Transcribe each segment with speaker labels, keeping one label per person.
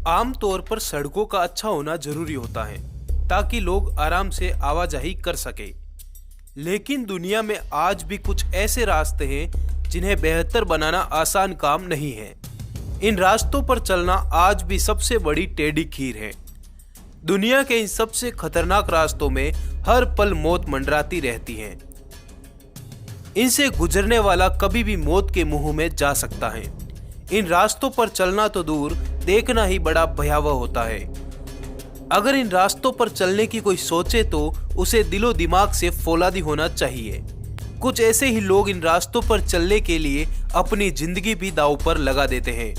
Speaker 1: आमतौर पर सड़कों का अच्छा होना जरूरी होता है ताकि लोग आराम से आवाजाही कर सके। लेकिन दुनिया में आज भी कुछ ऐसे रास्ते हैं जिन्हें बेहतर बनाना आसान काम नहीं है। इन रास्तों पर चलना आज भी सबसे बड़ी टेढ़ी खीर है। दुनिया के इन सबसे खतरनाक रास्तों में हर पल मौत मंडराती रहती है। इनसे गुजरने वाला कभी भी मौत के मुंह में जा सकता है। इन रास्तों पर चलना तो दूर, देखना ही बड़ा भयावह होता है। अगर इन रास्तों पर चलने की कोई सोचे तो उसे दिलो दिमाग से फौलादी होना चाहिए। कुछ ऐसे ही लोग इन रास्तों पर चलने के लिए अपनी जिंदगी भी दांव पर लगा देते हैं।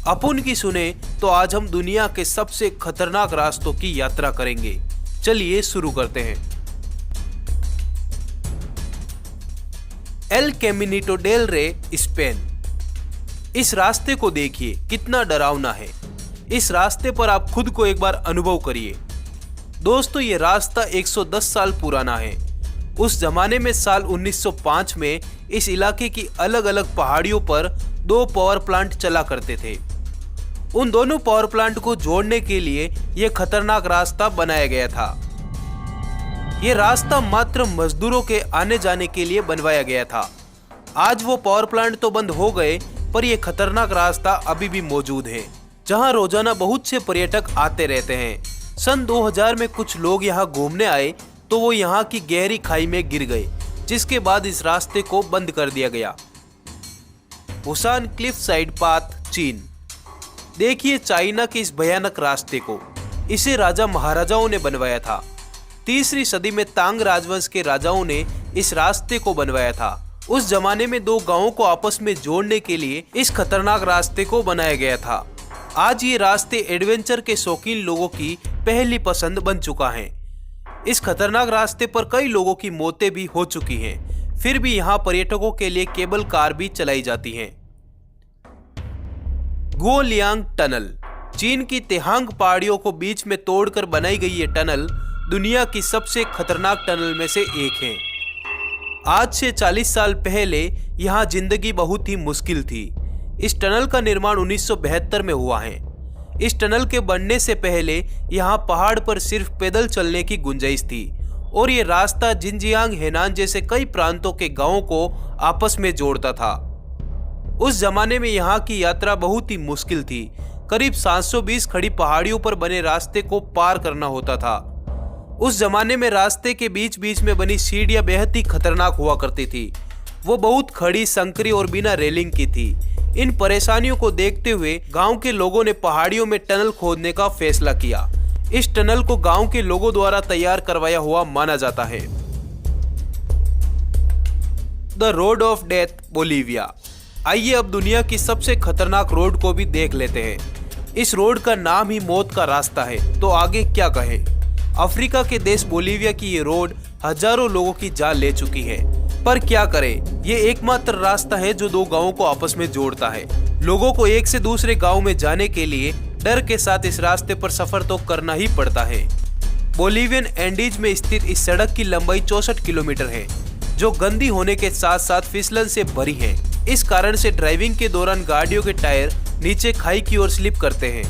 Speaker 1: अपन की सुने तो आज हम दुनिया के सबसे खतरनाक रास्तों की यात्रा करेंगे। चलिए शुरू करते हैं। एल कैमिनिटो डेल रे, स्पेन। इस रास्ते को देखिए, कितना डरावना है। इस रास्ते पर आप खुद को एक बार अनुभव करिए। दोस्तों, ये रास्ता 110 साल पुराना है। उस जमाने में साल 1905 में इस इलाके की अलग अलग पहाड़ियों पर 2 पावर प्लांट चला करते थे। उन दोनों पावर प्लांट को जोड़ने के लिए यह खतरनाक रास्ता बनाया गया था। यह रास्ता मात्र मजदूरों के आने जाने के लिए बनवाया गया था। आज वो पावर प्लांट तो बंद हो गए, पर यह खतरनाक रास्ता अभी भी मौजूद है, जहां रोजाना बहुत से पर्यटक आते रहते हैं। सन 2000 में कुछ लोग यहां घूमने आए तो वो यहां की गहरी खाई में गिर गए, जिसके बाद इस रास्ते को बंद कर दिया गया। बुसान क्लिफ साइड पाथ, चीन। देखिए चाइना के इस भयानक रास्ते को। इसे राजा महाराजाओं ने बनवाया था। 3वीं सदी में तांग राजवंश के राजाओं ने इस रास्ते को बनवाया था। उस जमाने में 2 गांवों को आपस में जोड़ने के लिए इस खतरनाक रास्ते को बनाया गया था। आज ये रास्ते एडवेंचर के शौकीन लोगों की पहली पसंद बन चुका है। इस खतरनाक रास्ते पर कई लोगों की मौतें भी हो चुकी हैं। फिर भी यहाँ पर्यटकों के लिए केबल कार भी चलाई जाती हैं। गुओलियांग टनल। चीन की तेहांग पहाड़ियों को बीच में तोड़कर बनाई गई ये टनल दुनिया की सबसे खतरनाक टनल में से एक है। आज से 40 साल पहले यहाँ जिंदगी बहुत ही मुश्किल थी। इस टनल का निर्माण 1972 में हुआ है। इस टनल के बनने से पहले यहाँ पहाड़ पर सिर्फ पैदल चलने की गुंजाइश थी और ये रास्ता जिनजियांग, हेनान जैसे कई प्रांतों के गांवों को आपस में जोड़ता था। उस जमाने में यहाँ की यात्रा बहुत ही मुश्किल थी। करीब 720 खड़ी पहाड़ियों पर बने रास्ते को पार करना होता था। उस जमाने में रास्ते के बीच बीच में बनी सीढ़ियां बेहद ही खतरनाक हुआ करती थी। वो बहुत खड़ी, संकरी और बिना रेलिंग की थी। इन परेशानियों को देखते हुए गांव के लोगों ने पहाड़ियों में टनल खोदने का फैसला किया। इस टनल को गांव के लोगों द्वारा तैयार करवाया हुआ माना जाता है। The road of death, Bolivia. आइए अब दुनिया की सबसे खतरनाक रोड को भी देख लेते हैं। इस रोड का नाम ही मौत का रास्ता है, तो आगे क्या कहें। अफ्रीका के देश बोलीविया की ये रोड हजारों लोगों की जान ले चुकी है। पर क्या करें, ये एकमात्र रास्ता है जो 2 गांवों को आपस में जोड़ता है। लोगों को एक से दूसरे गांव में जाने के लिए डर के साथ इस रास्ते पर सफर तो करना ही पड़ता है। बोलीवियन एंडीज में स्थित इस सड़क की लंबाई 64 किलोमीटर है, जो गंदी होने के साथ साथ फिसलन से भरी है। इस कारण से ड्राइविंग के दौरान गाड़ियों के टायर नीचे खाई की ओर स्लिप करते हैं।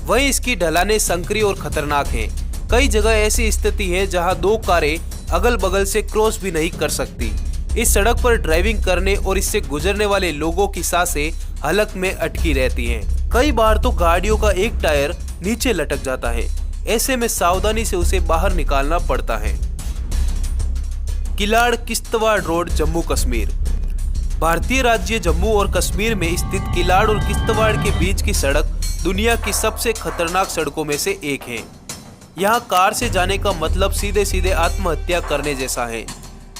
Speaker 1: वहीं इसकी ढलानें संकरी और खतरनाक हैं। कई जगह ऐसी स्थिति है जहां 2 कारें अगल बगल से क्रॉस भी नहीं कर सकती। इस सड़क पर ड्राइविंग करने और इससे गुजरने वाले लोगों की सांसें हलक में अटकी रहती हैं। कई बार तो गाड़ियों का एक टायर नीचे लटक जाता है। ऐसे में सावधानी से उसे बाहर निकालना पड़ता है। किलाड़ किश्तवाड़ रोड, जम्मू कश्मीर। भारतीय राज्य जम्मू और कश्मीर में स्थित किलाड़ और किश्तवाड़ के बीच की सड़क दुनिया की सबसे खतरनाक सड़कों में से एक है। यहाँ कार से जाने का मतलब सीधे सीधे आत्महत्या करने जैसा है।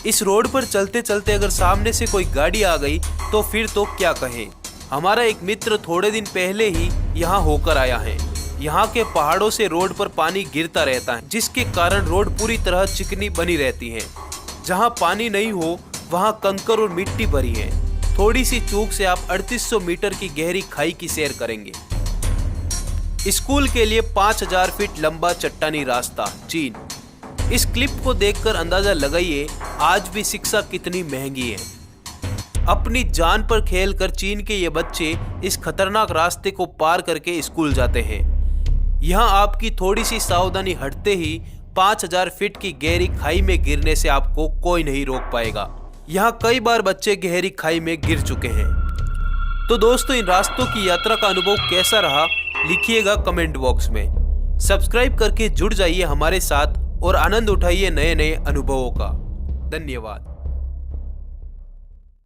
Speaker 1: इस रोड पर चलते चलते अगर सामने से कोई गाड़ी आ गई तो फिर तो क्या कहें। हमारा एक मित्र थोड़े दिन पहले ही यहाँ होकर आया है। यहाँ के पहाड़ों से रोड पर पानी गिरता रहता है, जिसके कारण रोड पूरी तरह चिकनी बनी रहती है। जहाँ पानी नहीं हो वहाँ कंकर और मिट्टी भरी है। थोड़ी सी चूक से आप 3800 मीटर की गहरी खाई की सैर करेंगे। स्कूल के लिए 5000 फीट लंबा चट्टानी रास्ता, चीन। इस क्लिप को देखकर अंदाजा लगाइए आज भी शिक्षा कितनी महंगी है। अपनी जान पर खेलकर चीन के ये बच्चे इस खतरनाक रास्ते को पार करके स्कूल जाते हैं। यहाँ आपकी थोड़ी सी सावधानी हटते ही 5000 फीट की गहरी खाई में गिरने से आपको कोई नहीं रोक पाएगा। यहाँ कई बार बच्चे गहरी खाई में गिर चुके हैं। तो दोस्तों, इन रास्तों की यात्रा का अनुभव कैसा रहा लिखिएगा कमेंट बॉक्स में। सब्सक्राइब करके जुड़ जाइए हमारे साथ और आनंद उठाइए नए नए अनुभवों का। धन्यवाद।